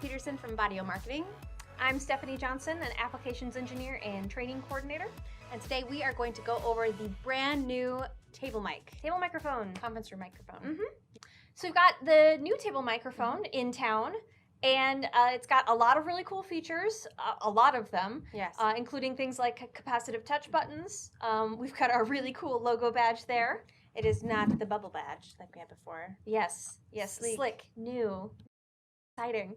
Peterson from Vaddio Marketing. I'm Stephanie Johnson, an applications engineer and training coordinator. And today we are going to go over the brand new TableMIC. Table microphone. Conference room microphone. So we've got the new table microphone in town, and it's got a lot of really cool features, a lot of them, Yes. including things like capacitive touch buttons. We've got our really cool logo badge there. It is not the bubble badge like we had before. Yes, Sleek. slick, new, exciting.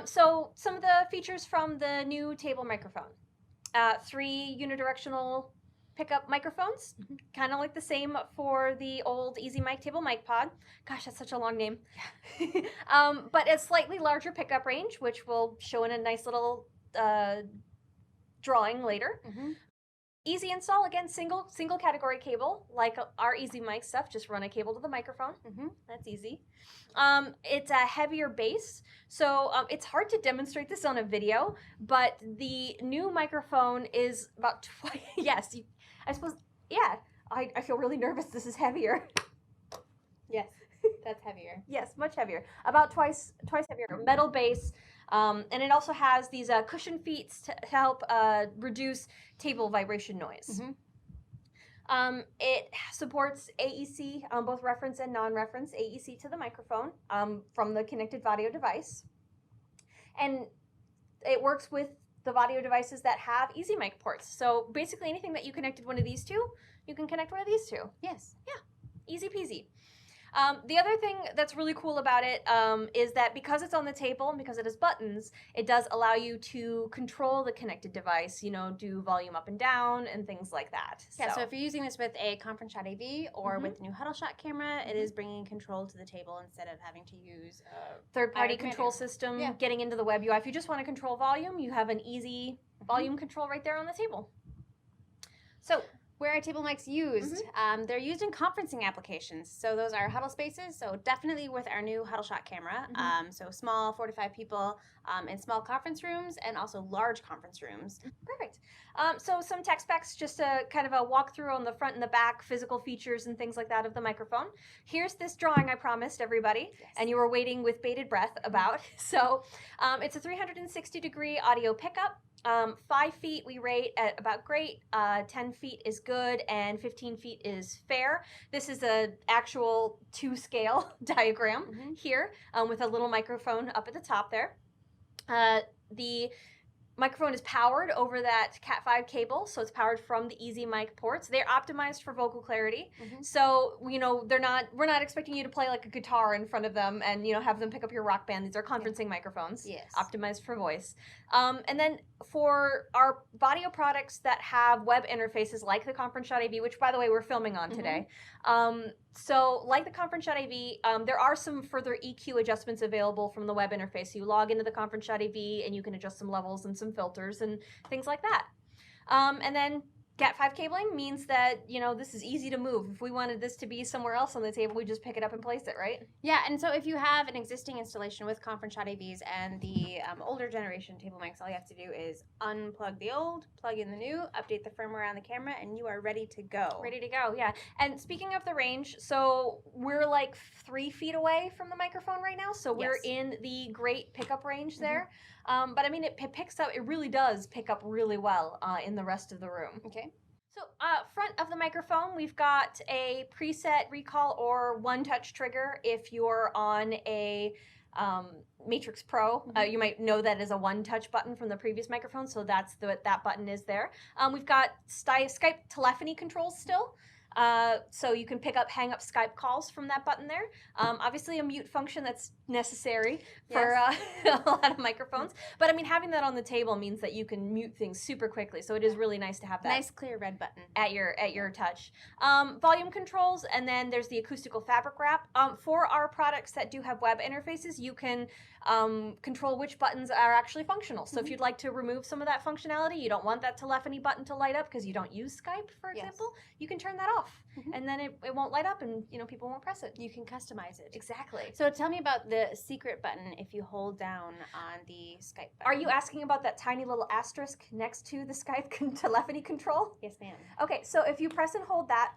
So some of the features from the new table microphone. 3 unidirectional pickup microphones, kind of like the same for the old EasyMIC TableMIC pod. Gosh, that's such a long name. But a slightly larger pickup range, which we'll show in a nice little drawing later. Easy install, again, single category cable, like our EasyMIC stuff, just run a cable to the microphone. That's easy. It's a heavier base, so it's hard to demonstrate this on a video, but the new microphone is about twice, yes, I suppose, yeah, I feel really nervous, this is heavier. Yes, that's heavier. Yes, much heavier, about twice heavier, metal base. And it also has these cushion feet to help reduce table vibration noise. It supports AEC, both reference and non-reference AEC to the microphone from the connected Vaddio device. And it works with the Vaddio devices that have EasyMIC ports. So basically anything that you connected one of these to, you can connect one of these to. Yes. Yeah, easy peasy. The other thing that's really cool about it is that because it's on the table and because it has buttons, it does allow you to control the connected device, you know, do volume up and down and things like that. Yeah, so if you're using this with a Conference Shot AV or with the new Huddle Shot camera, it is bringing control to the table instead of having to use a third-party control system, getting into the web UI. If you just want to control volume, you have an easy volume control right there on the table. So where are TableMICs used? They're used in conferencing applications. So those are Huddle Spaces. So definitely with our new Huddle Shot camera. So small 4 to 5 people in small conference rooms and also large conference rooms. Perfect. So some tech specs, just a kind of a walkthrough on the front and the back, physical features and things like that of the microphone. Here's this drawing I promised everybody, and you were waiting with bated breath about. So it's a 360-degree audio pickup. 5 feet we rate at about great, 10 feet is good, and 15 feet is fair. This is an actual 2-scale diagram here with a little microphone up at the top there. The microphone is powered over that Cat5 cable, so it's powered from the EasyMIC ports. They're optimized for vocal clarity, so you know we're not expecting you to play like a guitar in front of them and have them pick up your rock band. These are conferencing microphones, optimized for voice. And then for our Vaddio products that have web interfaces like the Conference Shot AV, which by the way we're filming on today. So like the Conference Shot AV, there are some further EQ adjustments available from the web interface. So you log into the Conference Shot AV and you can adjust some levels and some filters and things like that. And then Cat5 cabling means that, this is easy to move. If we wanted this to be somewhere else on the table, we just pick it up and place it, right? Yeah, and so if you have an existing installation with Conference Shot AVs and the older generation TableMICs, all you have to do is unplug the old, plug in the new, update the firmware on the camera, and you are ready to go. Ready to go, yeah. And speaking of the range, so we're like 3 feet away from the microphone right now, so we're in the great pickup range there. But I mean, it picks up, it really does pick up really well in the rest of the room. Okay. So front of the microphone, we've got a preset recall or one-touch trigger. If you're on a Matrix Pro, you might know that as a one-touch button from the previous microphone, so that's what that button is there. We've got Skype telephony controls still. So you can hang up Skype calls from that button there. Obviously a mute function that's necessary for a lot of microphones. But I mean, having that on the table means that you can mute things super quickly. So it is really nice to have that. Nice clear red button. At your touch. Volume controls, and then there's the acoustical fabric wrap. For our products that do have web interfaces, you can control which buttons are actually functional. So if you'd like to remove some of that functionality, you don't want that telephony button to light up because you don't use Skype, for example, you can turn that off. And then it won't light up and people won't press it. You can customize it. Exactly. So tell me about the secret button if you hold down on the Skype button. Are you asking about that tiny little asterisk next to the Skype telephony control? Yes, ma'am. Okay, so if you press and hold that,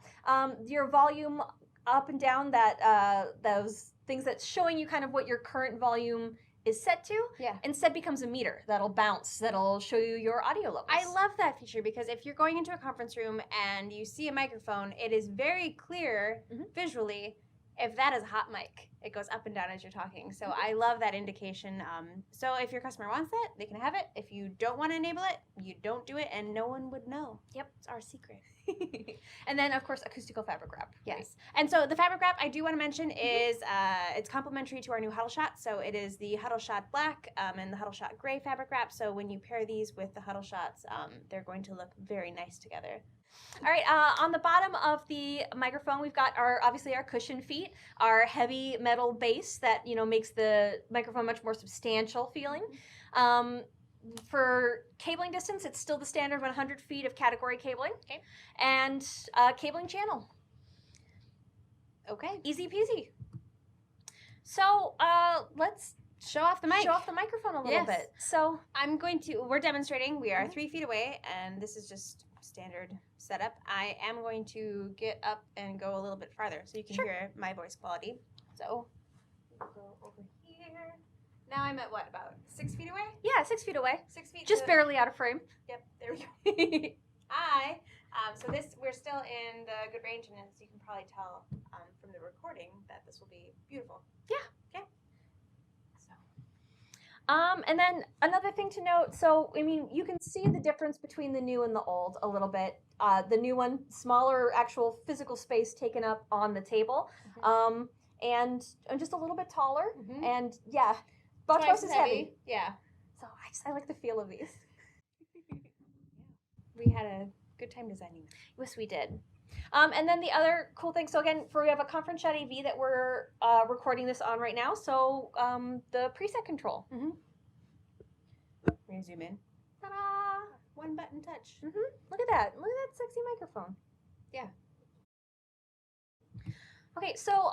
your volume up and down, that those things that's showing you kind of what your current volume is set to Yeah. instead becomes a meter that'll bounce, that'll show you your audio levels. I love that feature because if you're going into a conference room and you see a microphone, it is very clear visually if that is a hot mic. It goes up and down as you're talking. So I love that indication. So if your customer wants that, they can have it. If you don't want to enable it, you don't do it, and no one would know. Yep. It's our secret. And then, of course, acoustical fabric wrap. Yes. And so the fabric wrap I do want to mention is it's complementary to our new Huddle Shot. So it is the Huddle Shot Black and the Huddle Shot Gray fabric wrap. So when you pair these with the Huddle Shots, they're going to look very nice together. All right, on the bottom of the microphone, we've got obviously our cushion feet, our heavy metal base that, you know, makes the microphone much more substantial feeling. For cabling distance, it's still the standard 100 feet of category cabling. Okay. And cabling channel. Okay. Easy peasy. So let's show off the mic. Show off the microphone a little bit. So we're demonstrating. We are 3 feet away, and this is just standard setup. I am going to get up and go a little bit farther so you can hear my voice quality. So we'll go over here. Now I'm at what, about 6 feet away? Yeah, 6 feet away. 6 feet. Just barely out of frame. Yep, there we go. Hi. So we're still in the good range, and as you can probably tell from the recording that this will be beautiful. Yeah. Okay. And then another thing to note, so, I mean, you can see the difference between the new and the old a little bit. The new one, smaller actual physical space taken up on the table, and just a little bit taller, and yeah, about twice as heavy. Yeah. So I like the feel of these. We had a good time designing. Yes, we did. And then the other cool thing, so again, we have a conference shot AV that we're recording this on right now. So the preset control. We're gonna zoom in. Ta-da! One button touch. Look at that. Look at that sexy microphone. Yeah. Okay, so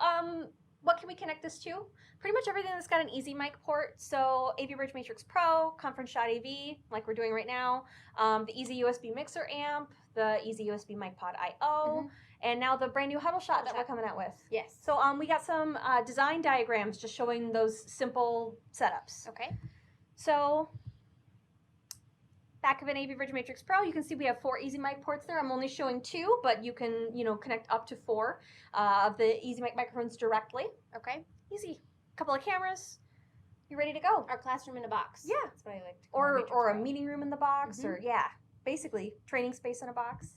what can we connect this to? Pretty much everything that's got an EasyMIC port. So AV Bridge Matrix Pro, Conference Shot AV, like we're doing right now, the Easy USB Mixer Amp, the Easy USB Mic Pod I/O, and now the brand new Huddle Shot that we're coming out with. Yes. So we got some design diagrams just showing those simple setups. Okay. So back of an AV Bridge Matrix Pro, you can see we have 4 EasyMIC ports there. I'm only showing 2, but you can, you know, connect up to 4 of the EasyMIC microphones directly. Okay. Easy. Couple of cameras. You ready to go? Our classroom in a box. Yeah. That's what I like to call Matrix or a Pro. meeting room in the box, or basically training space in a box.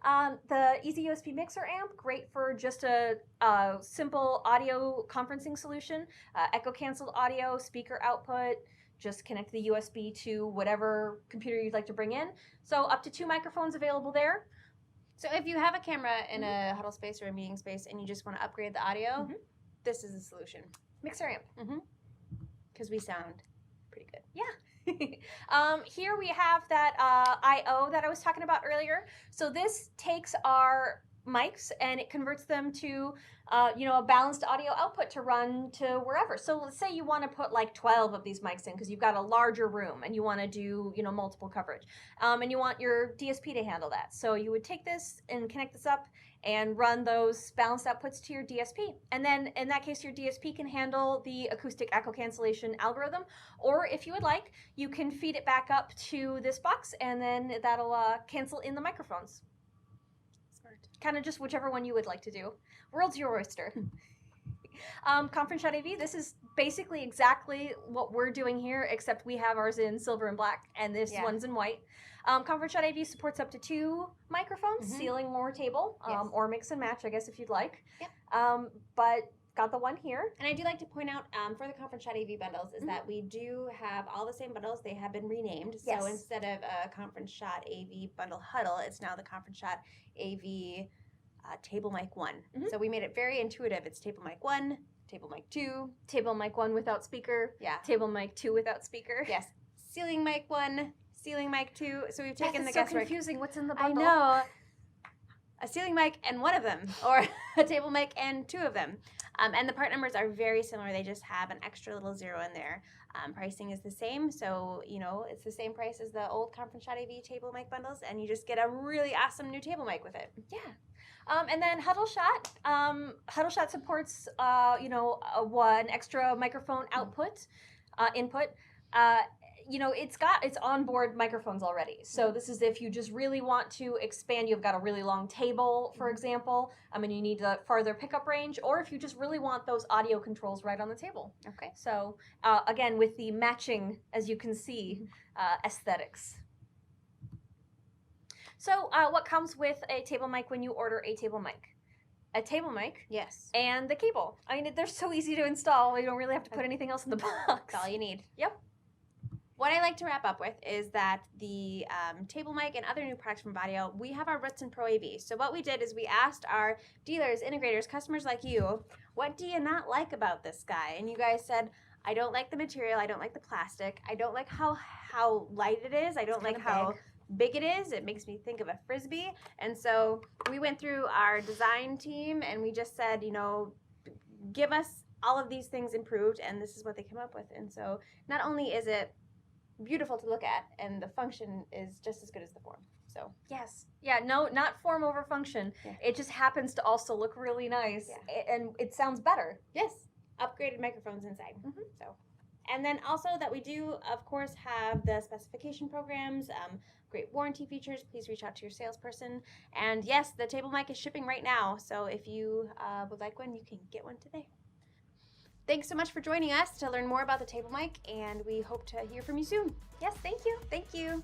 The Easy USB Mixer Amp, great for just a simple audio conferencing solution. Echo canceled audio, speaker output. Just connect the USB to whatever computer you'd like to bring in. So up to 2 microphones available there. So if you have a camera in a huddle space or a meeting space and you just want to upgrade the audio, this is the solution. Mixer Amp. Because we sound pretty good. Yeah. Here we have that I/O that I was talking about earlier. So this takes our mics and it converts them to a balanced audio output to run to wherever. So let's say you want to put like 12 of these mics in because you've got a larger room and you want to do multiple coverage, and you want your DSP to handle that. So you would take this and connect this up and run those balanced outputs to your DSP. And then in that case, your DSP can handle the acoustic echo cancellation algorithm, or if you would like, you can feed it back up to this box and then that'll cancel in the microphones. Kind of just whichever one you would like to do. World's your oyster. Conference Shot AV, this is basically exactly what we're doing here, except we have ours in silver and black, and this one's in white. Conference Shot AV supports up to 2 microphones, ceiling or table, or mix and match, I guess, if you'd like. Yep. But got the one here. And I do like to point out for the Conference Shot AV bundles is that we do have all the same bundles. They have been renamed. Yes. So instead of a Conference Shot AV bundle huddle, it's now the Conference Shot AV TableMIC 1. So we made it very intuitive. It's TableMIC 1, TableMIC 2. TableMIC 1 without speaker. Yeah. TableMIC 2 without speaker. Yes. Ceiling mic 1, ceiling mic 2. So we've taken the That's so guesswork. confusing. What's in the bundle? I know. A ceiling mic and one of them, or a table mic and 2 of them. And the part numbers are very similar. They just have an extra little 0 in there. Pricing is the same, so it's the same price as the old Conference Shot AV table mic bundles, and you just get a really awesome new table mic with it. Yeah. And then Huddle Shot supports, an extra microphone output, input. It's got its onboard microphones already. So this is if you just really want to expand, you've got a really long table, for example, and you need a farther pickup range, or if you just really want those audio controls right on the table. Okay. So again, with the matching, as you can see, aesthetics. So what comes with a table mic when you order a table mic? A table mic. Yes. And the cable. I mean, they're so easy to install. You don't really have to put anything else in the box. That's all you need. Yep. What I like to wrap up with is that the table mic and other new products from Vaddio, we have our roots in Pro AV. So what we did is we asked our dealers, integrators, customers like you, what do you not like about this guy? And you guys said, I don't like the material, I don't like the plastic, I don't like how light it is, I don't like how big it is. It makes me think of a Frisbee. And so we went through our design team and we just said, give us all of these things improved, and this is what they came up with. And so not only is it beautiful to look at, and the function is just as good as the form. So yes, yeah, no, not form over function. Yeah. It just happens to also look really nice, and it sounds better. Yes, upgraded microphones inside. So, and then also that we do, of course, have the specification programs, great warranty features. Please reach out to your salesperson. And yes, the table mic is shipping right now. So if you would like one, you can get one today. Thanks so much for joining us to learn more about the table mic, and we hope to hear from you soon. Yes, thank you. Thank you.